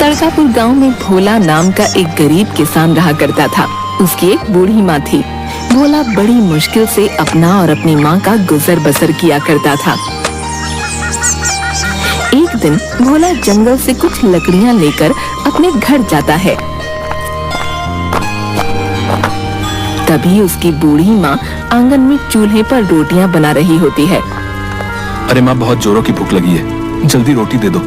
तड़कापुर गांव में भोला नाम का एक गरीब किसान रहा करता था। उसकी एक बूढ़ी माँ थी। भोला बड़ी मुश्किल से अपना और अपनी माँ का गुजर बसर किया करता था। एक दिन भोला जंगल से कुछ लकड़ियाँ लेकर अपने घर जाता है। तभी उसकी बूढ़ी माँ आंगन में चूल्हे पर रोटियां बना रही होती है। अरे माँ, बहुत जोरों की भूख लगी है, जल्दी रोटी दे दो।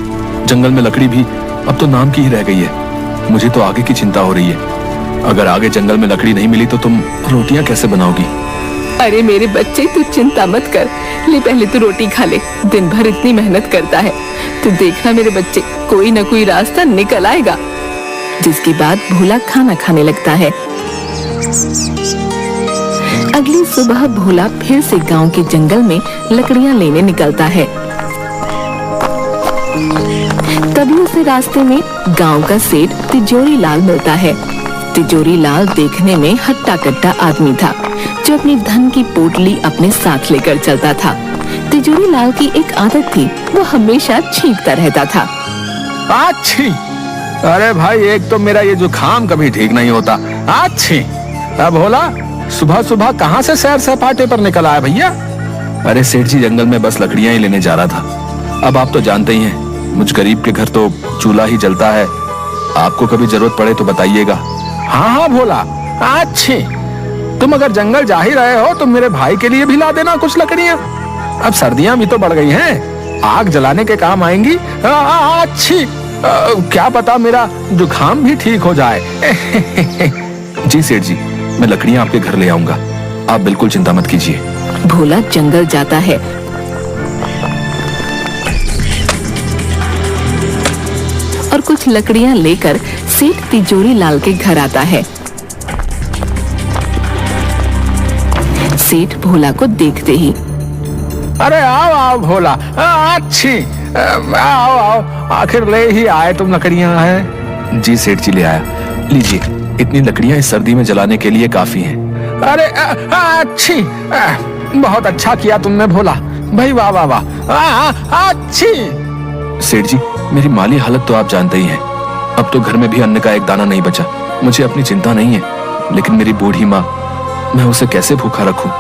जंगल में लकड़ी भी अब तो नाम की ही रह गई है। मुझे तो आगे की चिंता हो रही है। अगर आगे जंगल में लकड़ी नहीं मिली तो तुम रोटियां कैसे बनाओगी? अरे मेरे बच्चे, तू चिंता मत कर। ले पहले तू रोटी खा ले। दिन भर इतनी मेहनत करता है, तू देखना मेरे बच्चे, कोई न कोई रास्ता निकल आएगा। जिसके बाद भोला खाना खाने लगता है। अगली सुबह भोला फिर से गांव के जंगल में लकड़ियां लेने निकलता है। तभी उसे रास्ते में गांव का सेठ तिजोरी लाल मिलता है। तिजोरी लाल देखने में हट्टा कट्टा आदमी था, जो अपनी धन की पोटली अपने साथ लेकर चलता था। तिजोरी लाल की एक आदत थी, वो हमेशा छींकता रहता था। अच्छी, अरे भाई, एक तो मेरा ये जुकाम कभी ठीक नहीं होता। अच्छी, अब भोला सुबह सुबह कहाँ से सैर सपाटे पर निकल आया भैया? अरे सेठ जी, जंगल में बस लकड़ियां ही लेने जा रहा था। अब आप तो जानते ही हैं, मुझ गरीब के घर तो चूल्हा ही जलता है। आपको कभी जरूरत पड़े तो बताइएगा। हाँ हाँ भोला, अच्छी, तुम अगर जंगल जा ही रहे हो तो मेरे भाई के लिए भी ला देना कुछ लकड़ियां। अब सर्दियां भी तो बढ़ गई हैं, आग जलाने के काम आएंगी। अच्छी, क्या पता मेरा जुकाम भी ठीक हो जाए। जी सेठ जी, मैं लकड़ियां आपके घर ले आऊंगा, आप बिल्कुल चिंता मत कीजिए। भोला जंगल जाता है और कुछ लकड़ियां लेकर सेठ तिजोरी लाल के घर आता है। सेठ भोला को देखते ही, अरे आओ आओ भोला, अच्छी, आओ आओ, आखिर ले ही आए तुम लकड़ियां हैं। जी सेठ जी, ले आया, लीजिए, इतनी लकड़ियां इस सर्दी में जलाने के लिए काफी हैं। अरे अच्छी, बहुत अच्छा किया तुमने भोला भाई, वाह वाह वाह, अच्छी। सेठ जी, मेरी माली हालत तो आप जानते ही हैं। अब तो घर में भी अन्न का एक दाना नहीं बचा। मुझे अपनी चिंता नहीं है, लेकिन मेरी बूढ़ी माँ, मैं उसे कैसे भूखा रखूं?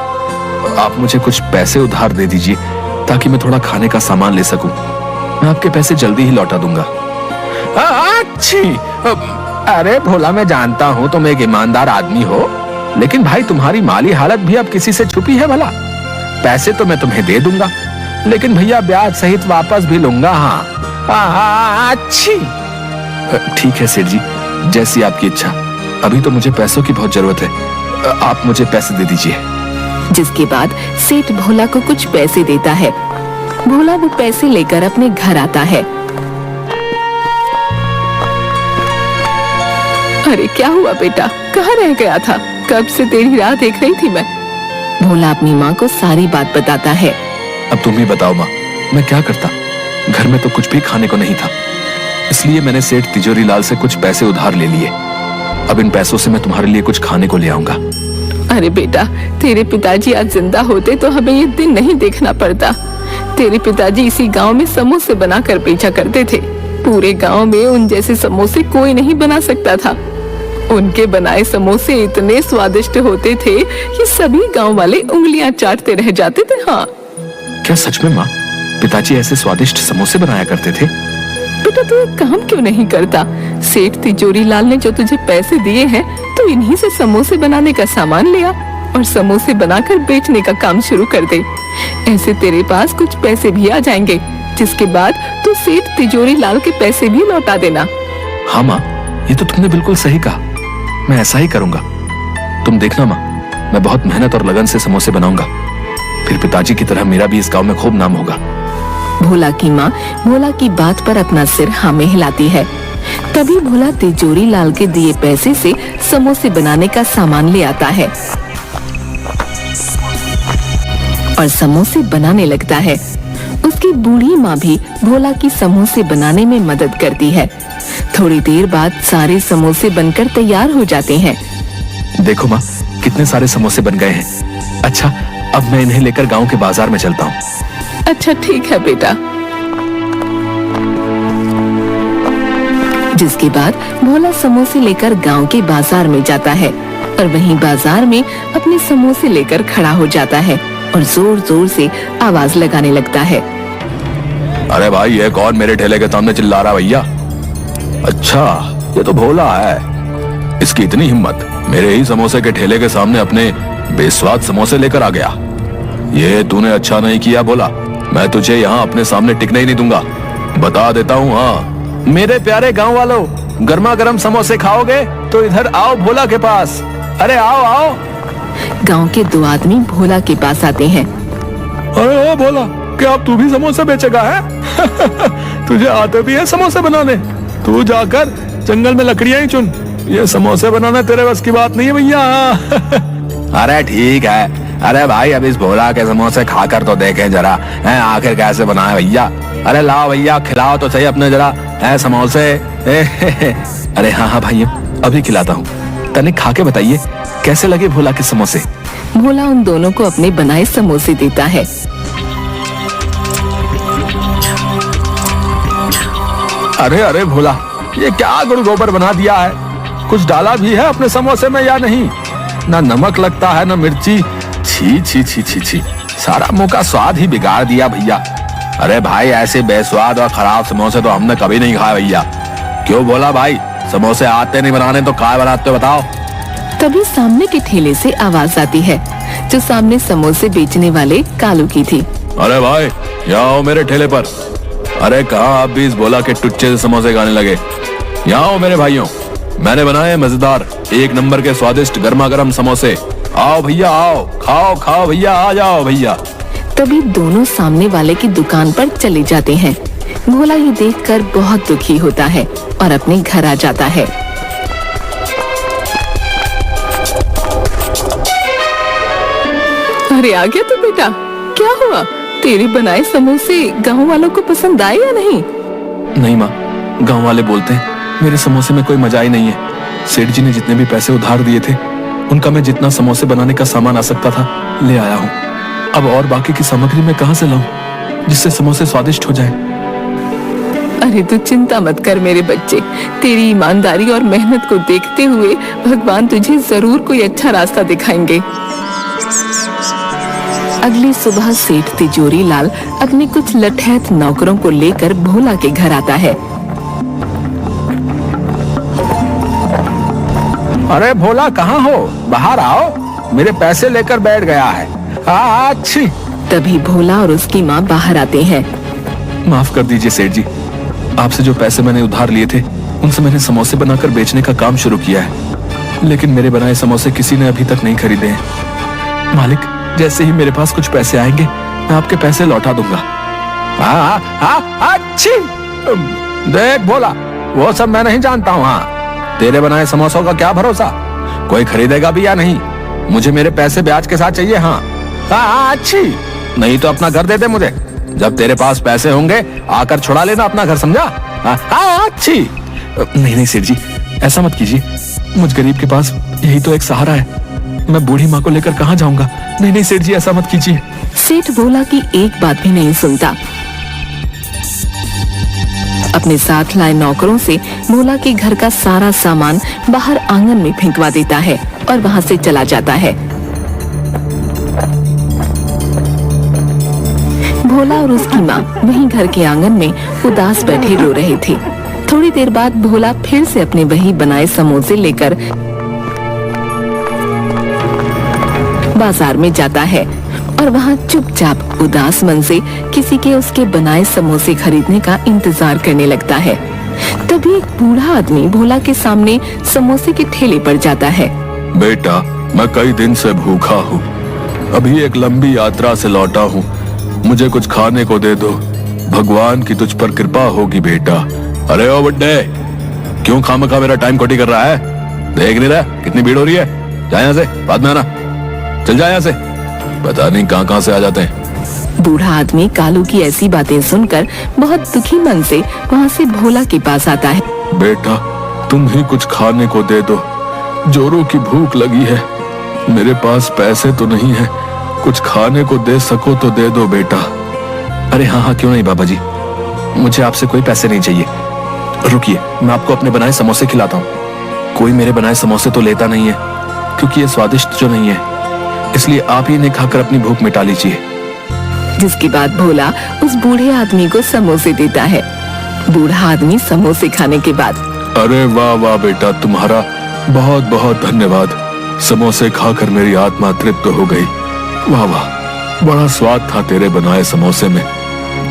आप मुझे कुछ पैसे उधार दे दीजिए, ताकि मैं थोड़ा खाने का सामान ले सकूं। मैं आपके पैसे जल्दी ही लौटा दूंगा। अच्छी, अरे भोला, मैं जानता हूँ तुम एक ईमानदार आदमी हो, लेकिन भाई तुम्हारी माली हालत भी अब किसी से छुपी है भला? पैसे तो मैं तुम्हें दे दूंगा, लेकिन भैया ब्याज सहित वापस भी लूंगा। हाँ अच्छी, ठीक है सेठ जी, जैसी आपकी इच्छा। अभी तो मुझे पैसों की बहुत जरूरत है, आप मुझे पैसे दे दीजिए। जिसके बाद सेठ भोला को कुछ पैसे देता है। भोला वो पैसे लेकर अपने घर आता है। अरे क्या हुआ बेटा, कहाँ रह गया था? कब से तेरी राह देख रही थी मैं। भोला अपनी माँ को सारी बात बताता है। अब तुम ही बताओ माँ, मैं क्या करता? घर में तो कुछ भी खाने को नहीं था, इसलिए मैंने सेठ तिजोरी लाल से कुछ पैसे उधार ले लिए। अब इन पैसों से मैं तुम्हारे लिए कुछ खाने को ले आऊंगा। अरे बेटा, तेरे पिताजी आज जिंदा होते तो हमें ये दिन नहीं देखना पड़ता। तेरे पिताजी इसी गांव में समोसे बनाकर बेचा करते थे। पूरे गांव में उन जैसे समोसे कोई नहीं बना सकता था। उनके बनाए समोसे इतने स्वादिष्ट होते थे कि सभी गांव वाले उंगलियां चाटते रह जाते थे। हाँ, क्या सच में माँ, पिताजी ऐसे स्वादिष्ट समोसे बनाया करते थे? बेटा, तू एक काम क्यों नहीं करता? सेठ तिजोरी लाल ने जो तुझे पैसे दिए हैं, तो इन्हीं से समोसे बनाने का सामान ले आ और समोसे बनाकर बेचने का काम शुरू कर दे। ऐसे तेरे पास कुछ पैसे भी आ जाएंगे, जिसके बाद तू सेठ तिजोरी लाल के पैसे भी लौटा देना। हाँ माँ, ये तो तुमने बिल्कुल सही कहा, मैं ऐसा ही करूंगा। तुम देखना माँ, मैं बहुत मेहनत और लगन से समोसे बनाऊंगा, फिर पिताजी की तरह मेरा भी इस गांव में खूब नाम होगा। भोला की माँ भोला की बात पर अपना सिर हाँ में हिलाती है। तभी भोला तिजोरी लाल के दिए पैसे से समोसे बनाने का सामान ले आता है और समोसे बनाने लगता है। उसकी बूढ़ी माँ भी भोला की समोसे बनाने में मदद करती है। थोड़ी देर बाद सारे समोसे बनकर तैयार हो जाते हैं। देखो माँ, कितने सारे समोसे बन गए हैं। अच्छा, अब मैं इन्हें लेकर गांव के बाजार में चलता हूँ। अच्छा ठीक है बेटा। जिसके बाद भोला समोसे लेकर गांव के बाजार में जाता है और वहीं बाजार में अपने समोसे लेकर खड़ा हो जाता है और जोर जोर से आवाज लगाने लगता है। अरे भाई, ये कौन मेरे ठेले के सामने चिल्ला रहा भैया? अच्छा, ये तो भोला है। इसकी इतनी हिम्मत, मेरे ही समोसे के ठेले के सामने अपने बेस्वाद समोसे लेकर आ गया। ये तूने अच्छा नहीं किया भोला, मैं तुझे यहाँ अपने सामने टिकने ही नहीं दूंगा। बता देता हूँ। हाँ, मेरे प्यारे गांव वालों, गर्मा गर्म समोसे खाओगे तो इधर आओ भोला के पास। अरे आओ आओ। गांव के दो आदमी भोला के पास आते हैं। अरे ओ भोला, क्या अब तू भी समोसे बेचेगा है? तुझे आते भी है समोसे बनाने? तू जाकर जंगल में लकड़ियां ही चुन, ये समोसे बनाना तेरे बस की बात नहीं है भैया। अरे ठीक है। अरे भाई, अब इस भोला के समोसे खाकर तो देखें जरा, हैं आखिर कैसे बनाए भैया। अरे लाओ भैया, खिलाओ तो सही अपने जरा है समोसे। अरे हाँ हाँ भाई, अभी खिलाता हूँ। तनिक खा के बताइए कैसे लगे भोला के समोसे। भोला उन दोनों को अपने बनाए समोसे देता है। अरे अरे भोला, ये क्या गुड़ गोबर बना दिया है? कुछ डाला भी है अपने समोसे में या नहीं? ना नमक लगता है ना मिर्ची। छी छी छी छी छी, सारा मुंह का स्वाद ही बिगाड़ दिया भैया। अरे भाई, ऐसे बेस्वाद और खराब समोसे तो हमने कभी नहीं खाए भैया। क्यों भोला भाई, समोसे आते नहीं बनाने तो काय बनाते हो बताओ? तभी सामने के ठेले से आवाज आती है, जो सामने समोसे बेचने वाले कालू की थी। अरे भाई, यहाँ आओ मेरे ठेले पर। अरे कहाँ आप भी इस भोला के टुच्चे से समोसे खाने लगे? यहाँ आओ मेरे भाइयों, मैंने बनाए मजेदार एक नंबर के स्वादिष्ट गर्मा गर्म समोसे। आओ भैया आओ, खाओ खाओ भैया, आ जाओ भैया। तभी दोनों सामने वाले की दुकान पर चले जाते हैं। भोला ये देखकर बहुत दुखी होता है और अपने घर आ जाता है। अरे आ गया तू बेटा, क्या हुआ? तेरे बनाए समोसे गांव वालों को पसंद आए या नहीं? नहीं माँ, गांव वाले बोलते हैं मेरे समोसे में कोई मजा ही नहीं है। सेठ जी ने जितने भी पैसे उधार दिए थे, उनका मैं जितना समोसे बनाने का सामान आ सकता था ले आया हूँ। अब और बाकी की सामग्री मैं कहाँ से लाऊं जिससे समोसे स्वादिष्ट हो जाए? अरे तू चिंता मत कर मेरे बच्चे, तेरी ईमानदारी और मेहनत को देखते हुए भगवान तुझे जरूर कोई अच्छा रास्ता दिखाएंगे। अगली सुबह सेठ तिजोरी लाल अपने कुछ लठैत नौकरों को लेकर भोला के घर आता है। अरे भोला, कहाँ हो? बाहर आओ, मेरे पैसे लेकर बैठ गया है। अच्छी। तभी भोला और उसकी माँ बाहर आते हैं। माफ कर दीजिए सेठ जी, आपसे जो पैसे मैंने उधार लिए थे उनसे मैंने समोसे बनाकर बेचने का काम शुरू किया है, लेकिन मेरे बनाए समोसे किसी ने अभी तक नहीं खरीदे हैं। मालिक, जैसे ही मेरे पास कुछ पैसे आएंगे मैं आपके पैसे लौटा दूंगा। अच्छी। देख भोला, वो सब मैं नहीं जानता हूँ। हाँ, तेरे बनाए समोसों का क्या भरोसा, कोई खरीदेगा भी या नहीं? मुझे मेरे पैसे ब्याज के साथ चाहिए। हाँ अच्छी, नहीं तो अपना घर दे दे मुझे। जब तेरे पास पैसे होंगे आकर छुड़ा लेना अपना घर, समझा? अच्छी। नहीं नहीं सेठ जी, ऐसा मत कीजिए, मुझ गरीब के पास यही तो एक सहारा है। मैं बूढ़ी माँ को लेकर कहाँ जाऊंगा? नहीं नहीं सेठ जी, ऐसा मत कीजिए। सेठ भोला की एक बात भी नहीं सुनता। अपने साथ लाए नौकरों से भोला के घर का सारा सामान बाहर आंगन में फेंकवा देता है और वहां से चला जाता है। भोला और उसकी माँ वहीं घर के आंगन में उदास बैठे रो रहे थे। थोड़ी देर बाद भोला फिर से अपने वही बनाए समोसे लेकर बाजार में जाता है और वहाँ चुपचाप उदास मन से किसी के उसके बनाए समोसे खरीदने का इंतजार करने लगता है। तभी एक बूढ़ा आदमी भोला के सामने समोसे के ठेले पर जाता है। बेटा, मैं कई दिन से भूखा हूँ, अभी एक लंबी यात्रा से लौटा हूँ, मुझे कुछ खाने को दे दो, भगवान की तुझ पर कृपा होगी बेटा। अरे ओ बुड्ढे, क्यों खामखा मेरा टाइम खोटी कर रहा है? देख नहीं रहा कितनी भीड़ हो रही है? जा यहाँ से, बाद में आना, चल जा यहाँ से। पता नहीं कहाँ से आ जाते हैं। बूढ़ा आदमी कालू की ऐसी बातें सुनकर बहुत दुखी मन से वहाँ से भोला के पास आता है। बेटा, तुम ही कुछ खाने को दे दो, जोरों की भूख लगी है, मेरे पास पैसे तो नहीं है, कुछ खाने को दे सको तो दे दो बेटा। अरे हाँ हाँ, क्यों नहीं बाबा जी, मुझे आपसे कोई पैसे नहीं चाहिए, रुकिए, मैं आपको अपने बनाए समोसे खिलाता हूँ। कोई मेरे बनाए समोसे तो लेता नहीं है, क्योंकि ये स्वादिष्ट जो नहीं है, इसलिए आप ही इन्हें खाकर अपनी भूख मिटा लीजिए। जिसके बाद भोला उस बूढ़े आदमी को समोसे देता है। बूढ़ा आदमी समोसे खाने के बाद, अरे वाह वाह बेटा, तुम्हारा बहुत बहुत धन्यवाद। समोसे खाकर मेरी आत्मा तृप्त हो गई। वाह वाह, बड़ा स्वाद था तेरे बनाए समोसे में।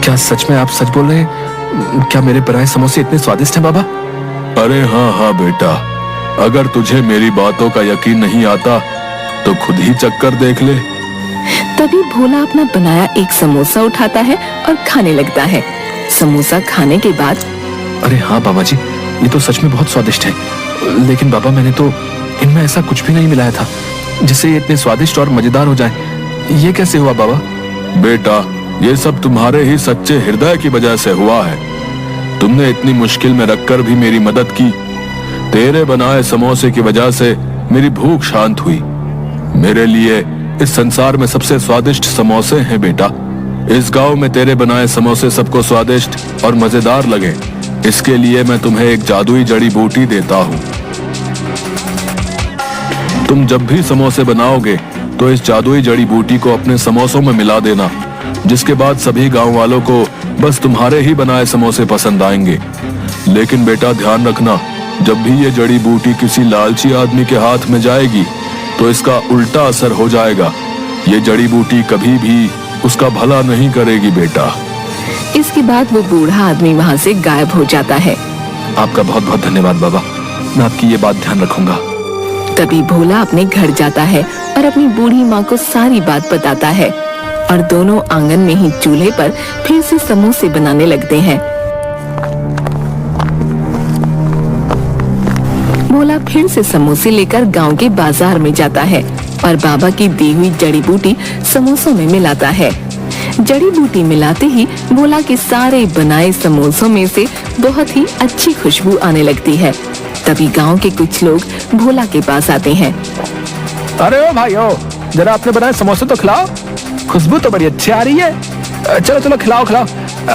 क्या सच में आप सच बोल रहे हैं? क्या मेरे बनाए समोसे इतने स्वादिष्ट हैं बाबा? अरे हाँ हाँ बेटा, अगर तुझे मेरी बातों का यकीन नहीं आता तो खुद ही चक्कर देख ले। तभी भोला अपना बनाया एक समोसा उठाता है और खाने लगता है। समोसा खाने के बाद, अरे हाँ बाबा जी, ये तो सच में बहुत स्वादिष्ट है। लेकिन बाबा, मैंने तो इनमें ऐसा कुछ भी नहीं मिलाया था जिससे ये इतने स्वादिष्ट और मजेदार हो जाए। ये कैसे हुआ बाबा? बेटा, ये सब तुम्हारे ही सच्चे हृदय की वजह से हुआ है। तुमने इतनी मुश्किल में रखकर भी मेरी मदद की। तेरे बनाए समोसे की वजह से मेरी भूख शांत हुई। मेरे लिए इस संसार में सबसे स्वादिष्ट समोसे हैं बेटा। इस गांव में तेरे बनाए समोसे सबको स्वादिष्ट और मजेदार लगे, इसके लिए मैं तुम्हें एक जादुई जड़ी बूटी देता हूँ। तुम जब भी समोसे बनाओगे तो इस जादुई जड़ी बूटी को अपने समोसों में मिला देना, जिसके बाद सभी गांव वालों को बस तुम्हारे ही बनाए समोसे पसंद आएंगे। लेकिन बेटा ध्यान रखना, जब भी ये जड़ी बूटी किसी लालची आदमी के हाथ में जाएगी तो इसका उल्टा असर हो जाएगा। ये जड़ी बूटी कभी भी उसका भला नहीं करेगी बेटा। इसके बाद वो बूढ़ा आदमी वहाँ से गायब हो जाता है। आपका बहुत बहुत धन्यवाद बाबा, मैं आपकी ये बात ध्यान रखूंगा। तभी भोला अपने घर जाता है और अपनी बूढ़ी माँ को सारी बात बताता है और दोनों आंगन में ही चूल्हे पर फिर से समोसे बनाने लगते हैं। भोला फिर से समोसे लेकर गांव के बाजार में जाता है और बाबा की दी हुई जड़ी बूटी समोसों में मिलाता है। जड़ी बूटी मिलाते ही भोला के सारे बनाए समोसों में से बहुत ही अच्छी खुशबू आने लगती है। तभी गांव के कुछ लोग भोला के पास आते हैं। अरे ओ भाइयों, जरा अपने बनाए समोसे तो खिलाओ, खुशबू तो बड़ी अच्छी आ रही है। चलो चलो खिलाओ खिलाओ,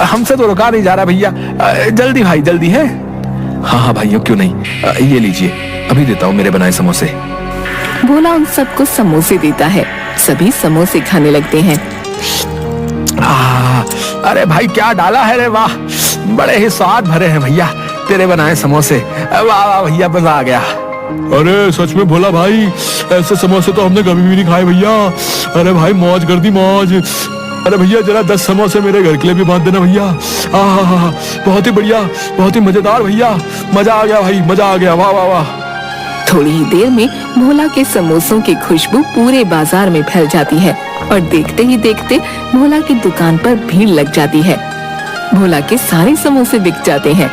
हमसे तो रुका नहीं जा रहा भैया। जल्दी भाई जल्दी है। हाँ हाँ भाइयों, क्यों नहीं, ये लीजिए, अभी देता हूँ मेरे बनाए समोसे। भोला उन सबको समोसे देता है। सभी समोसे खाने लगते हैं। अरे भाई क्या डाला है रे, वाह, बड़े ही स्वाद भरे हैं भैया तेरे बनाए समोसे। वाह वाह भैया, मजा आ गया। अरे सच में भोला भाई, ऐसे समोसे तो हमने कभी भी नहीं खाए भैया। अरे भाई मौज कर दी मौज। अरे भैया जरा 10 समोसे मेरे घर के लिए भी बांध देना भैया। बहुत ही बढ़िया, बहुत ही मजेदार भैया, मजा आ गया भाई, मजा आ गया। वाह वाह वाह। थोड़ी ही देर में भोला के समोसों की खुशबू पूरे बाजार में फैल जाती है और देखते ही देखते भोला की दुकान पर भीड़ लग जाती है। भोला के सारे समोसे बिक जाते हैं।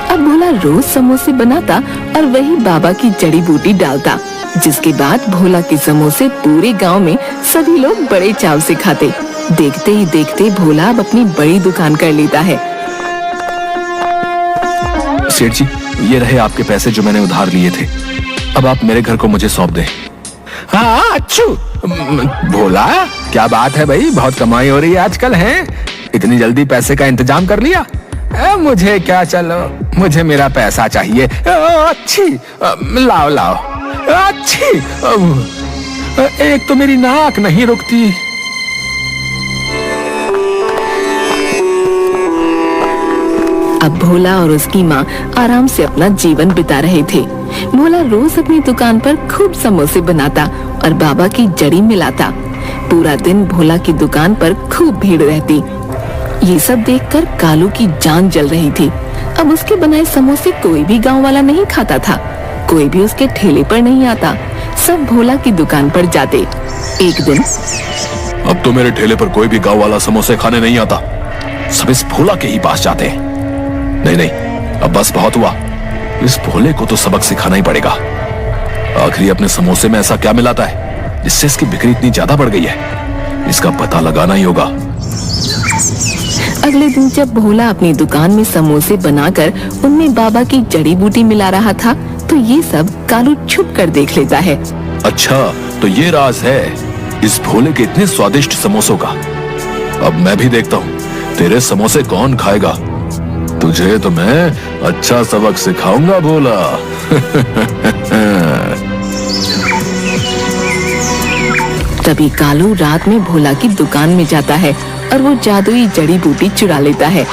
अब भोला रोज समोसे बनाता और वही बाबा की जड़ी बूटी डालता, जिसके बाद भोला के समोसे पूरे गांव में सभी लोग बड़े चाव से खाते। देखते ही देखते भोला अब अपनी बड़ी दुकान कर लेता है। सेठ जी, ये रहे आपके पैसे जो मैंने उधार लिए थे। अब आप मेरे घर को मुझे सौंप दें। हाँ अच्छू। भोला, क्या बात है भाई, बहुत कमाई हो रही है आजकल है। इतनी जल्दी पैसे का इंतजाम कर लिया। मुझे क्या, चलो मुझे मेरा पैसा चाहिए। अच्छी, लाओ लाओ। अच्छी, एक तो मेरी नाक नहीं रुकती। अब भोला और उसकी माँ आराम से अपना जीवन बिता रहे थे। भोला रोज अपनी दुकान पर खूब समोसे बनाता और बाबा की जड़ी मिलाता। पूरा दिन भोला की दुकान पर खूब भीड़ रहती। ये सब देखकर कालू की जान जल रही थी। अब उसके बनाए समोसे कोई भी गांव वाला नहीं खाता था, कोई भी उसके ठेले पर नहीं आता। सब भोला की दुकान पर जाते। एक दिन, अब तो मेरे ठेले पर कोई भी गांव वाला समोसे खाने नहीं आता, सब इस भोला के ही पास जाते हैं। नहीं नहीं, अब बस बहुत हुआ, इस भोले को तो सबक सिखाना ही पड़ेगा। आखिर अपने समोसे में ऐसा क्या मिलाता है जिससे इसकी बिक्री इतनी ज्यादा बढ़ गई है, इसका पता लगाना ही होगा। अगले दिन जब भोला अपनी दुकान में समोसे बनाकर उनमें बाबा की जड़ी बूटी मिला रहा था, तो ये सब कालू छुप कर देख लेता है। अच्छा, तो ये राज है इस भोले के इतने स्वादिष्ट समोसों का। अब मैं भी देखता हूँ तेरे समोसे कौन खाएगा। तुझे तो मैं अच्छा सबक सिखाऊंगा भोला। तभी कालू रात में भोला की दुकान में जाता है और वो जादुई जड़ी बूटी चुरा लेता है।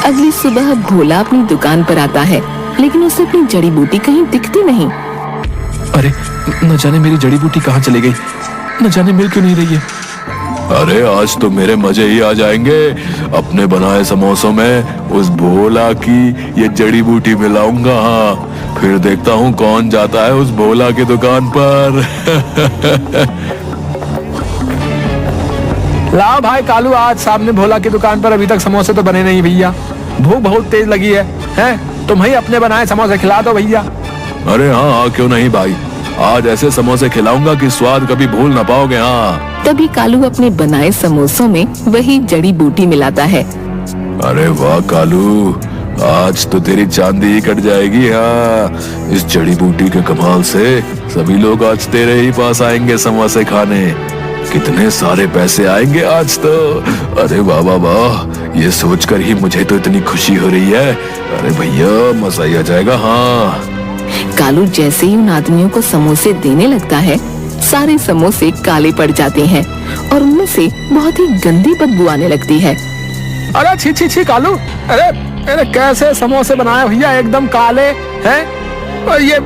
अगली सुबह भोला अपनी दुकान पर आता है, लेकिन उसे अपनी जड़ी बूटी कहीं दिखती नहीं। अरे न जाने मेरी जड़ी बूटी कहाँ चली गई, न जाने मिल क्यों नहीं रही है। अरे आज तो मेरे मजे ही आ जाएंगे। अपने बनाए समोसों में उस भोला की ये जड़ी बूटी मिलाऊंगा। हाँ, फिर देखता हूँ कौन जाता है उस भोला की दुकान पर। लाओ भाई कालू, आज सामने भोला की दुकान पर अभी तक समोसे तो बने नहीं भैया। भूख बहुत तेज लगी है, हैं? तुम ही अपने बनाए समोसे खिला दो भैया। अरे हाँ, क्यों नहीं भाई, आज ऐसे समोसे खिलाऊंगा कि स्वाद कभी भूल ना पाओगे। हाँ। तभी कालू अपने बनाए समोसों में वही जड़ी बूटी मिलाता है। अरे वाह कालू, आज तो तेरी चांदी ही कट जाएगी। हाँ, इस जड़ी बूटी के कमाल से सभी लोग आज तेरे ही पास आएंगे समोसे खाने। कितने सारे पैसे आएंगे आज तो। अरे वाह वाह वाह, ये सोचकर ही मुझे तो इतनी खुशी हो रही है। अरे भैया मजा ही आ जाएगा। हाँ। कालू जैसे ही उन आदमियों को समोसे देने लगता है, सारे समोसे काले पड़ जाते हैं और उनमें से बहुत ही गंदी बदबू आने लगती है। अरे छी छी छी कालू, अरे अरे कैसे समोसे बनाए भैया, एकदम काले हैं। और ये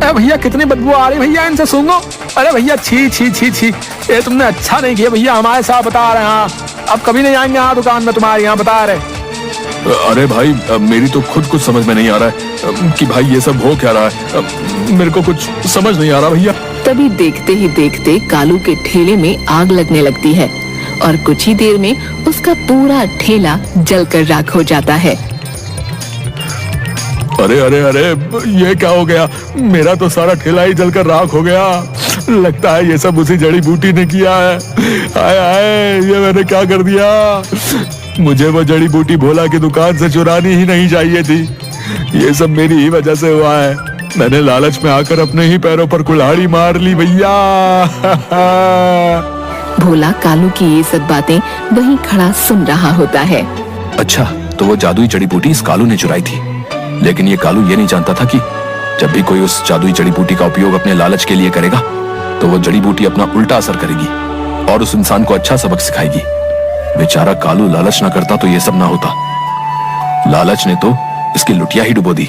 भैया कितनी बदबू आ रही भैया, इनसे सूंघो। अरे भैया छी छी छी छी, ये तुमने अच्छा नहीं किया भैया, हमारे साथ बता रहे हैं। अब कभी नहीं आएंगे यहाँ दुकान में तुम्हारे यहाँ, बता रहे। अरे भाई मेरी तो खुद कुछ समझ में नहीं आ रहा है कि भाई ये सब हो क्या रहा है। मेरे को कुछ समझ नहीं आ रहा भैया। तभी देखते ही देखते कालू के ठेले में आग लगने लगती है और कुछ ही देर में उसका पूरा ठेला जलकर राख हो जाता है। अरे अरे अरे, ये क्या हो गया, मेरा तो सारा ठेला ही जलकर राख हो गया। लगता है ये सब उसी जड़ी बूटी ने किया है। हाय हाय, ये मैंने क्या कर दिया। मुझे वो जड़ी बूटी भोला की दुकान से चुरानी ही नहीं चाहिए थी। ये सब मेरी ही वजह से हुआ है। मैंने लालच में आकर अपने ही पैरों पर कुल्हाड़ी मार ली भैया। भोला कालू की ये सब बातें वहीं खड़ा सुन रहा होता है। अच्छा, तो वो जादुई जड़ी बूटी इस कालू ने चुराई थी, लेकिन ये कालू ये नहीं जानता था कि जब भी कोई उस जादुई जड़ी बूटी का उपयोग अपने लालच के लिए करेगा तो वो जड़ी बूटी अपना उल्टा असर करेगी और उस इंसान को अच्छा सबक सिखाएगी। बेचारा कालू लालच ना करता तो ये सब ना होता। लालच ने तो इसकी लुटिया ही डुबो दी।